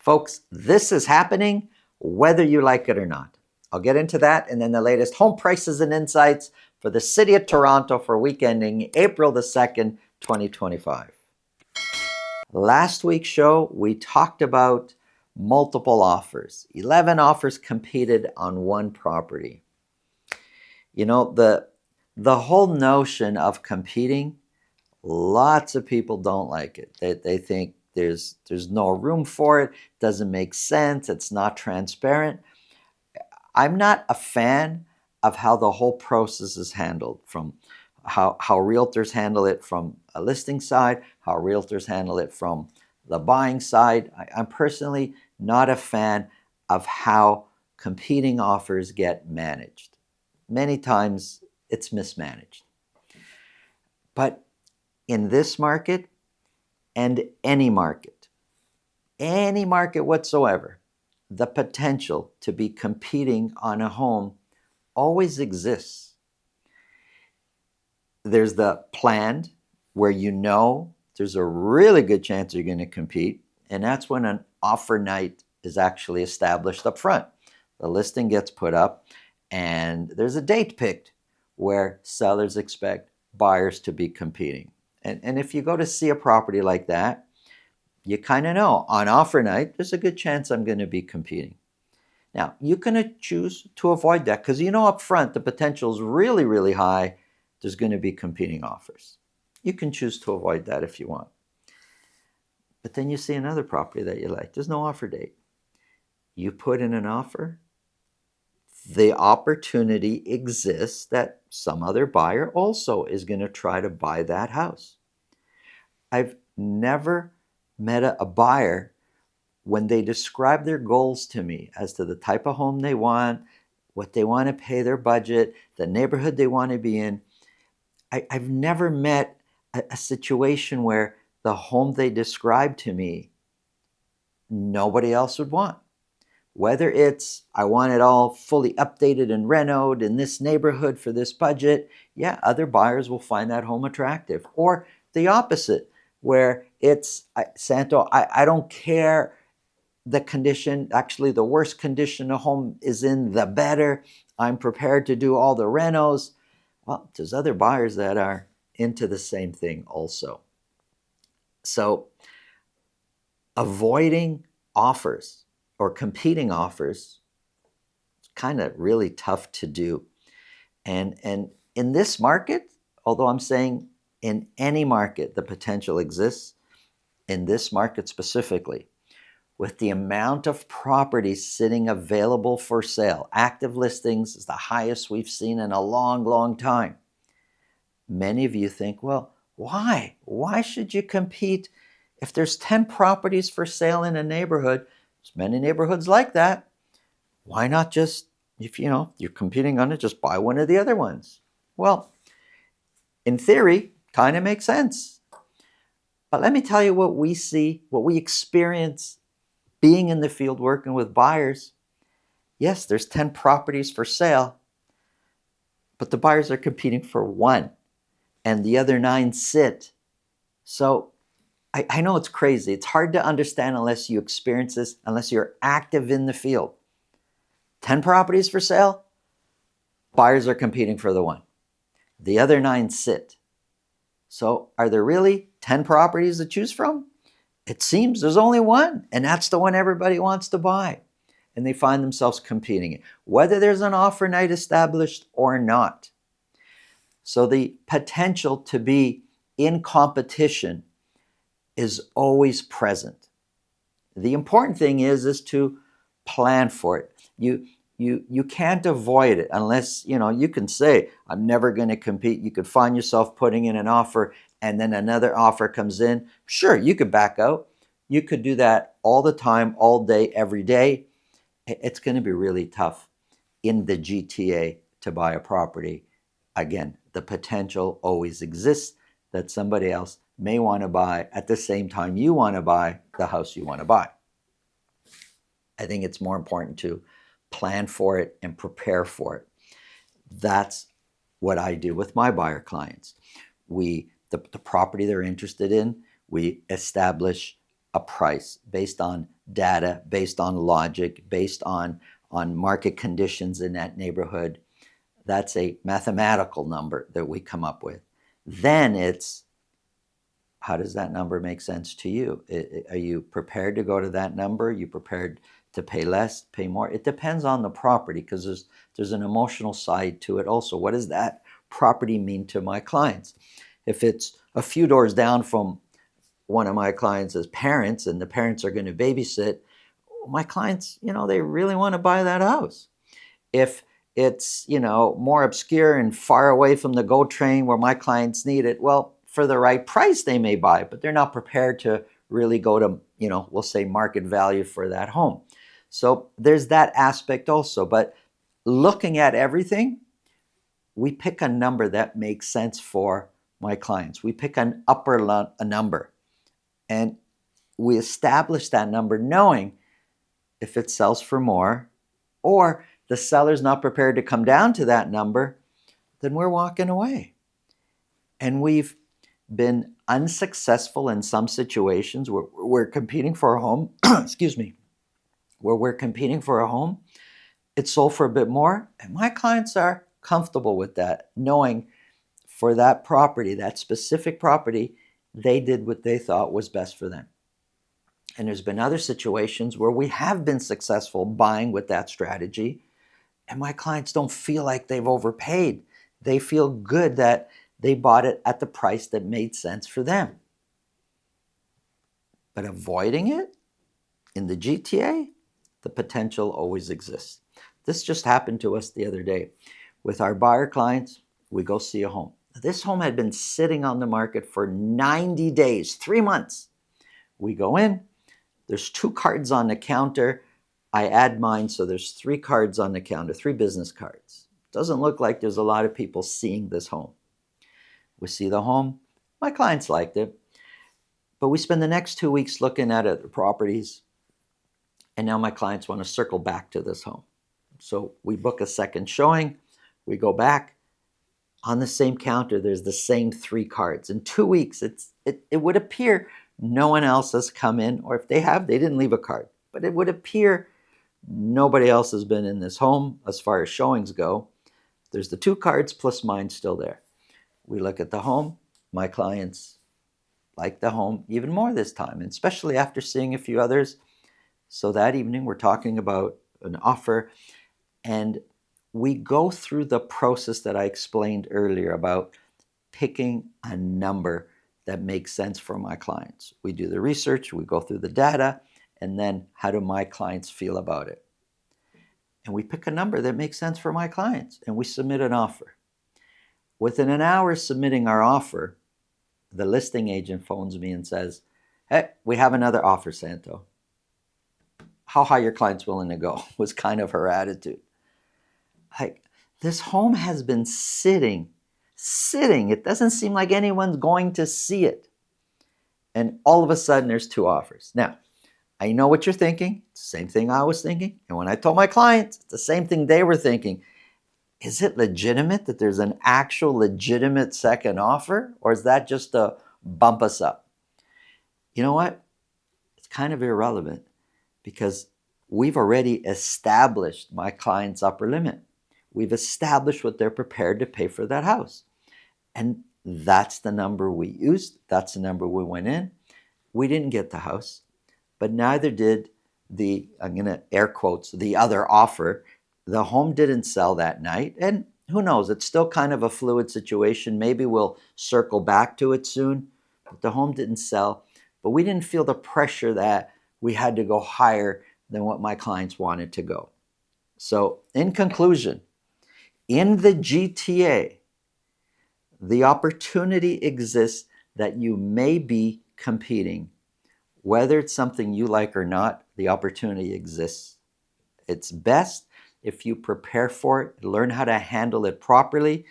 Folks, this is happening whether you like it or not. I'll get into that and then the latest home prices and insights for the city of Toronto for week ending April the 2nd, 2025. Last week's show, we talked about multiple offers. 11 offers competed on one property. You know, the whole notion of competing, lots of people don't like it. They think there's no room for it, doesn't make sense, it's not transparent. I'm not a fan of how the whole process is handled, from how realtors handle it from a listing side, how realtors handle it from the buying side. I'm personally not a fan of how competing offers get managed. Many times it's mismanaged. But in this market and any market whatsoever, the potential to be competing on a home always exists. There's the planned, where you know there's a really good chance you're going to compete, and that's when an offer night is actually established up front. The listing gets put up, and there's a date picked where sellers expect buyers to be competing. And if you go to see a property like that, you kind of know on offer night, there's a good chance I'm going to be competing. Now, you can choose to avoid that because you know up front the potential is really, really high. There's going to be competing offers. You can choose to avoid that if you want. But then you see another property that you like. There's no offer date. You put in an offer. The opportunity exists that some other buyer also is going to try to buy that house. I've never met a buyer when they describe their goals to me as to the type of home they want, what they want to pay, their budget, the neighborhood they want to be in. I've never met a situation where the home they described to me, nobody else would want. Whether it's, I want it all fully updated and renovated in this neighborhood for this budget, yeah, other buyers will find that home attractive. Or the opposite, where it's, Santo, I don't care the condition, actually the worse condition a home is in, the better. I'm prepared to do all the renos. Well, there's other buyers that are into the same thing also. So avoiding offers or competing offers is kind of really tough to do. And in this market, although I'm saying in any market the potential exists, in this market specifically, with the amount of properties sitting available for sale, active listings is the highest we've seen in a long, long time. Many of you think, well, why? Why should you compete if there's 10 properties for sale in a neighborhood? There's many neighborhoods like that. Why not just, if you're competing on it, just buy one of the other ones? Well, in theory, kind of makes sense. But let me tell you what we see, what we experience being in the field working with buyers. Yes, there's 10 properties for sale, but the buyers are competing for one and the other 9 sit. So I know it's crazy. It's hard to understand unless you experience this, unless you're active in the field. 10 properties for sale, buyers are competing for the one. The other 9 sit. So are there really 10 properties to choose from? It seems there's only one, and that's the one everybody wants to buy. And they find themselves competing, whether there's an offer night established or not. So the potential to be in competition is always present. The important thing is to plan for it. You can't avoid it unless, you can say, I'm never going to compete. You could find yourself putting in an offer and then another offer comes in. Sure, you could back out. You could do that all the time, all day, every day. It's going to be really tough in the GTA to buy a property. Again, the potential always exists that somebody else may want to buy at the same time you want to buy the house you want to buy. I think it's more important to plan for it and prepare for it. That's what I do with my buyer clients. The property they're interested in, we establish a price based on data, based on logic, based on market conditions in that neighborhood. That's a mathematical number that we come up with. Then it's, how does that number make sense to you? Are you prepared to go to that number? Are you prepared to pay less, pay more? It depends on the property, because there's an emotional side to it also. What does that property mean to my clients? If it's a few doors down from one of my clients' parents, and the parents are going to babysit, my clients, they really want to buy that house. If it's, more obscure and far away from the GO train where my clients need it, well, for the right price, they may buy, but they're not prepared to really go to, we'll say market value for that home. So there's that aspect also. But looking at everything, we pick a number that makes sense for my clients. We pick an upper number, and we establish that number knowing if it sells for more, or the seller's not prepared to come down to that number, then we're walking away. And we've been unsuccessful in some situations where we're competing for a home, excuse me, where we're competing for a home, it's sold for a bit more, and my clients are comfortable with that, knowing for that property, that specific property, they did what they thought was best for them. And there's been other situations where we have been successful buying with that strategy, and my clients don't feel like they've overpaid. They feel good that they bought it at the price that made sense for them. But avoiding it in the GTA, the potential always exists. This just happened to us the other day. With our buyer clients, we go see a home. This home had been sitting on the market for 90 days, 3 months. We go in, there's 2 cards on the counter. I add mine, so there's 3 cards on the counter, 3 business cards. Doesn't look like there's a lot of people seeing this home. We see the home. My clients liked it. But we spend the next 2 weeks looking at other properties. And now my clients want to circle back to this home. So we book a second showing. We go back. On the same counter, there's the same 3 cards. In 2 weeks, it would appear no one else has come in. Or if they have, they didn't leave a card. But it would appear nobody else has been in this home as far as showings go. There's the 2 cards plus mine still there. We look at the home. My clients like the home even more this time, and especially after seeing a few others. So that evening, we're talking about an offer, and we go through the process that I explained earlier about picking a number that makes sense for my clients. We do the research, we go through the data, and then how do my clients feel about it? And we pick a number that makes sense for my clients, and we submit an offer. Within an hour submitting our offer, the listing agent phones me and says, "Hey, we have another offer, Santo." How high your client's willing to go was kind of her attitude. Like, this home has been sitting. It doesn't seem like anyone's going to see it. And all of a sudden, there's 2 offers. Now, I know what you're thinking. It's the same thing I was thinking. And when I told my clients, it's the same thing they were thinking. Is it legitimate that there's an actual legitimate second offer? Or is that just to bump us up? You know what? It's kind of irrelevant, because we've already established my client's upper limit. We've established what they're prepared to pay for that house. And that's the number we used. That's the number we went in. We didn't get the house, but neither did the, I'm going to air quotes, the other offer. The home didn't sell that night. And who knows, it's still kind of a fluid situation. Maybe we'll circle back to it soon. But the home didn't sell. But we didn't feel the pressure that we had to go higher than what my clients wanted to go. So in conclusion, in the GTA, the opportunity exists that you may be competing. Whether it's something you like or not, the opportunity exists. It's best if you prepare for it, learn how to handle it properly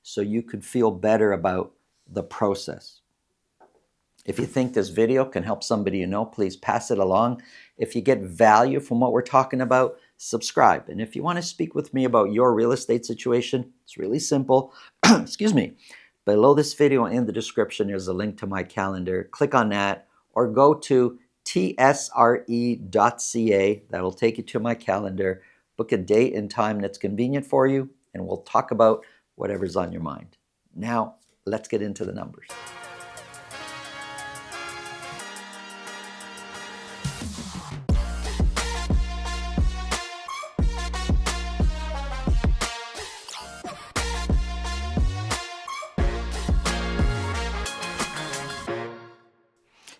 so you could feel better about the process. If you think this video can help somebody you know, please pass it along. If you get value from what we're talking about, subscribe. And if you want to speak with me about your real estate situation, it's really simple. Excuse me. Below this video in the description, there's a link to my calendar. Click on that or go to tsre.ca. That'll take you to my calendar. Book a date and time that's convenient for you, and we'll talk about whatever's on your mind. Now, let's get into the numbers.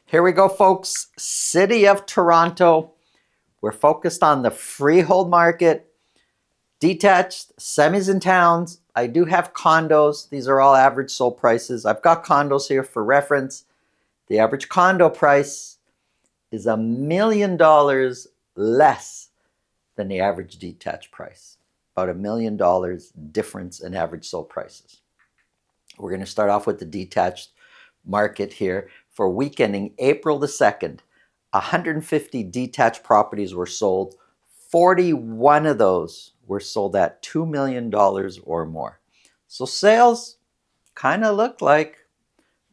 Here we go, folks. City of Toronto. We're focused on the freehold market, detached, semis and towns. I do have condos. These are all average sold prices. I've got condos here for reference. The average condo price is $1 million less than the average detached price. About $1 million difference in average sold prices. We're going to start off with the detached market here. For week ending April the 2nd, 150 detached properties were sold. 41 of those were sold at $2 million or more. So sales kind of look like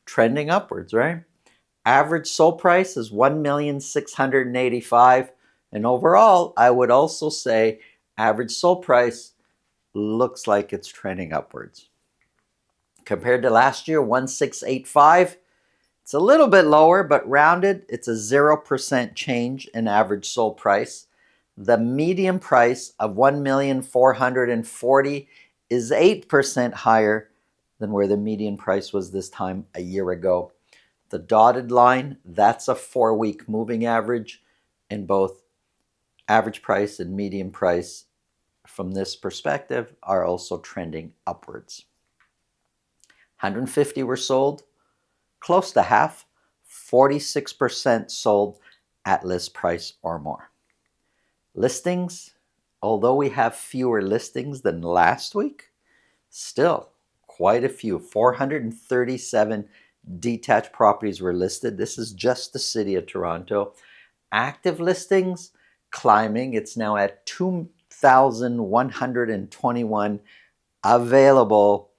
trending upwards, right? Average sold price is $1,685,000. And overall, I would also say average sold price looks like it's trending upwards. Compared to last year, 1,685. It's a little bit lower, but rounded, it's a 0% change in average sold price. The median price of $1,440,000 is 8% higher than where the median price was this time a year ago. The dotted line, that's a 4-week moving average, and both average price and median price from this perspective are also trending upwards. 150 were sold. Close to half, 46% sold at list price or more. Listings, although we have fewer listings than last week, still quite a few. 437 detached properties were listed. This is just the city of Toronto. Active listings climbing. It's now at 2,121 available,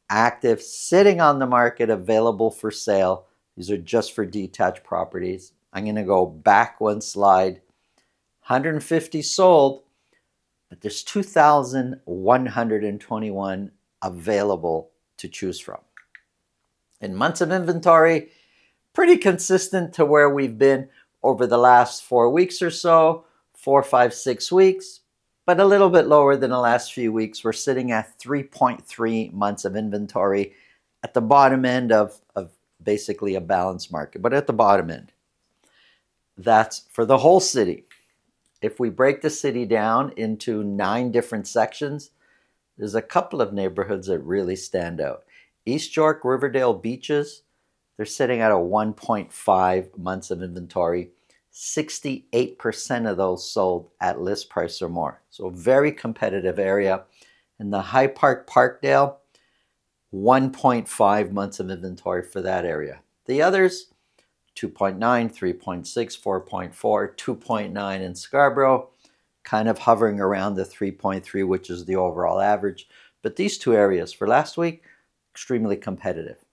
active, sitting on the market, available for sale. These are just for detached properties. I'm going to go back one slide. 150 sold, but there's 2,121 available to choose from. In months of inventory, pretty consistent to where we've been over the last 4 weeks or so, 4, 5, 6 weeks, but a little bit lower than the last few weeks. We're sitting at 3.3 months of inventory at the bottom end of basically a balanced market, but at the bottom end. That's for the whole city. If we break the city down into 9 different sections, there's a couple of neighborhoods that really stand out. East York, Riverdale, Beaches, they're sitting at a 1.5 months of inventory. 68% of those sold at list price or more. So a very competitive area. In the High Park, Parkdale, 1.5 months of inventory for that area. The others, 2.9, 3.6, 4.4, 2.9 in Scarborough, kind of hovering around the 3.3, which is the overall average. But these two areas for last week, extremely competitive.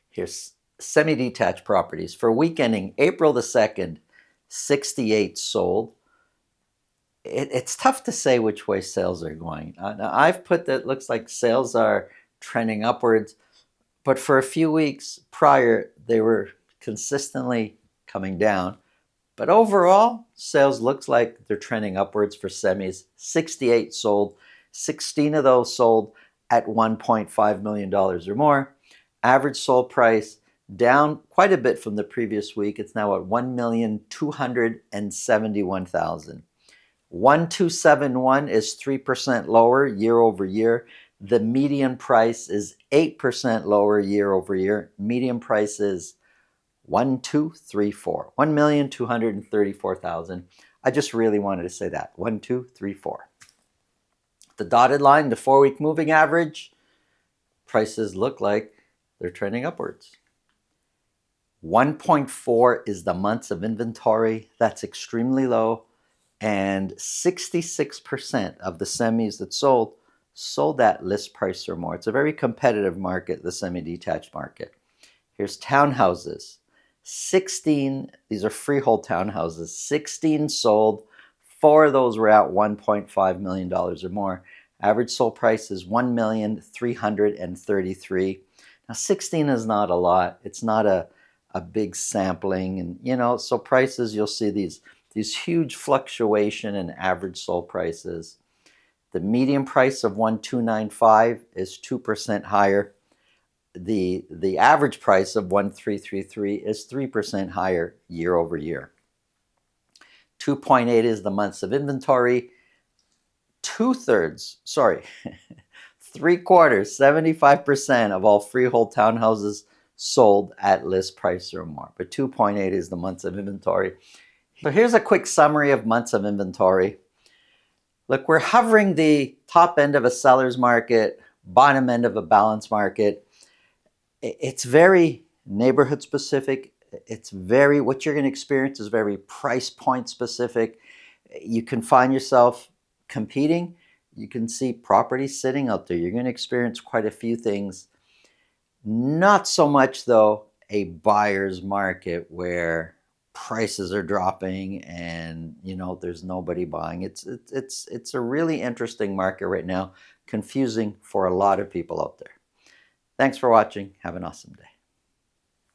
Here's semi-detached properties. For week ending April the 2nd, 68 sold. It's tough to say which way sales are going. Now I've put that looks like sales are trending upwards, but for a few weeks prior, they were consistently coming down. But overall, sales looks like they're trending upwards for semis. 68 sold. 16 of those sold at $1.5 million or more. Average sold price down quite a bit from the previous week. It's now at $1,271,000. 1,271 is 3% lower year over year. The median price is 8% lower year over year. Median price is 1,234. 1,234,000. I just really wanted to say that. 1,234. The dotted line, the 4-week moving average, prices look like they're trending upwards. 1.4 is the months of inventory. That's extremely low. And 66% of the semis that sold at list price or more. It's a very competitive market, the semi-detached market. Here's townhouses. 16, these are freehold townhouses, 16 sold. 4 of those were at $1.5 million or more. Average sold price is $1,333,000. Now 16 is not a lot. It's not a big sampling, and so prices, you'll see these huge fluctuation in average sold prices. The median price of 1,295 is 2% higher. The average price of 1,333 is 3% higher year over year. 2.8 is the months of inventory. 2/3, sorry, 3/4, 75% of all freehold townhouses sold at list price or more. But 2.8 is the months of inventory. So here's a quick summary of months of inventory. Look, we're hovering the top end of a seller's market, bottom end of a balanced market. It's very neighborhood specific. It's very, what you're going to experience is very price point specific. You can find yourself competing. You can see properties sitting out there. You're going to experience quite a few things. Not so much, though, a buyer's market where prices are dropping and there's nobody buying. It's a really interesting market right now, confusing for a lot of people out there. Thanks for watching. Have an awesome day.